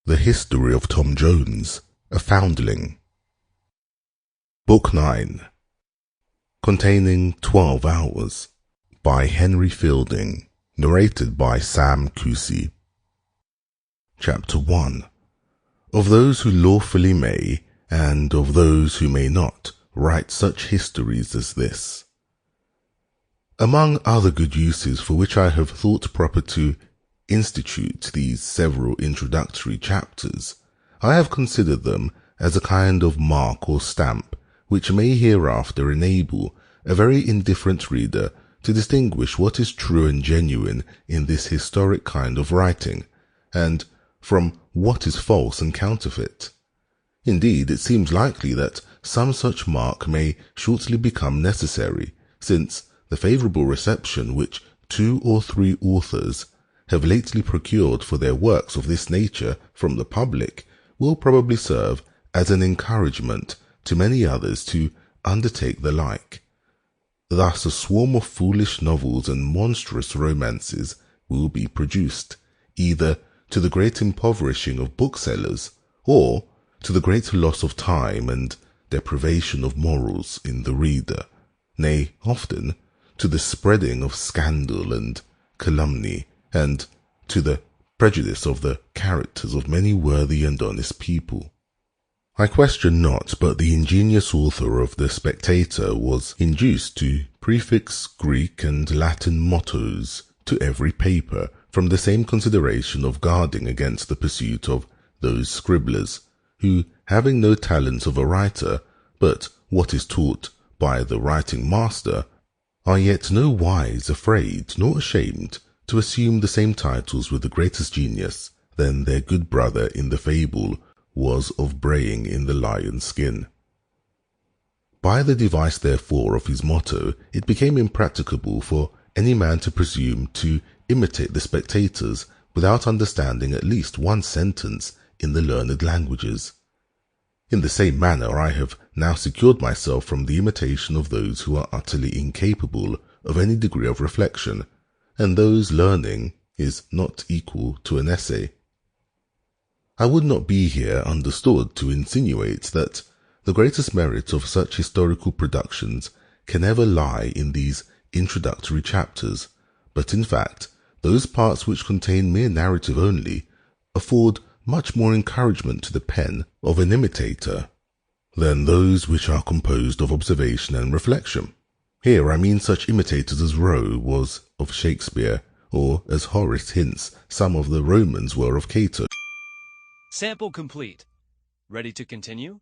The History of Tom Jones, a Foundling. Book 9, containing 12 hours, by Henry Fielding, narrated by Sam Kusi. Chapter 1. Of those who lawfully may, and of those who may not, write such histories as this. Among other good uses for which I have thought proper to institute these several introductory chapters, I have considered them as a kind of mark or stamp which may hereafter enable a very indifferent reader to distinguish what is true and genuine in this historic kind of writing, and from what is false and counterfeit. Indeed, it seems likely that some such mark may shortly become necessary, since the favourable reception which 2 or 3 authors have lately procured for their works of this nature from the public will probably serve as an encouragement to many others to undertake the like. Thus a swarm of foolish novels and monstrous romances will be produced, either to the great impoverishing of booksellers, or to the great loss of time and deprivation of morals in the reader, nay, often to the spreading of scandal and calumny, and to the prejudice of the characters of many worthy and honest people. I question not but the ingenious author of The Spectator was induced to prefix Greek and Latin mottos to every paper from the same consideration of guarding against the pursuit of those scribblers, who, having no talents of a writer, but what is taught by the writing master, are yet no wise afraid nor ashamed to assume the same titles with the greatest genius than their good brother in the fable was of braying in the lion's skin. By the device therefore of his motto, it became impracticable for any man to presume to imitate the spectators without understanding at least one sentence in the learned languages. In the same manner I have now secured myself from the imitation of those who are utterly incapable of any degree of reflection, and those learning is not equal to an essay. I would not be here understood to insinuate that the greatest merit of such historical productions can ever lie in these introductory chapters, but in fact those parts which contain mere narrative only afford much more encouragement to the pen of an imitator than those which are composed of observation and reflection. Here I mean such imitators as Rowe was of Shakespeare, or as Horace hints some of the Romans were of Cato. Sample complete. Ready to continue?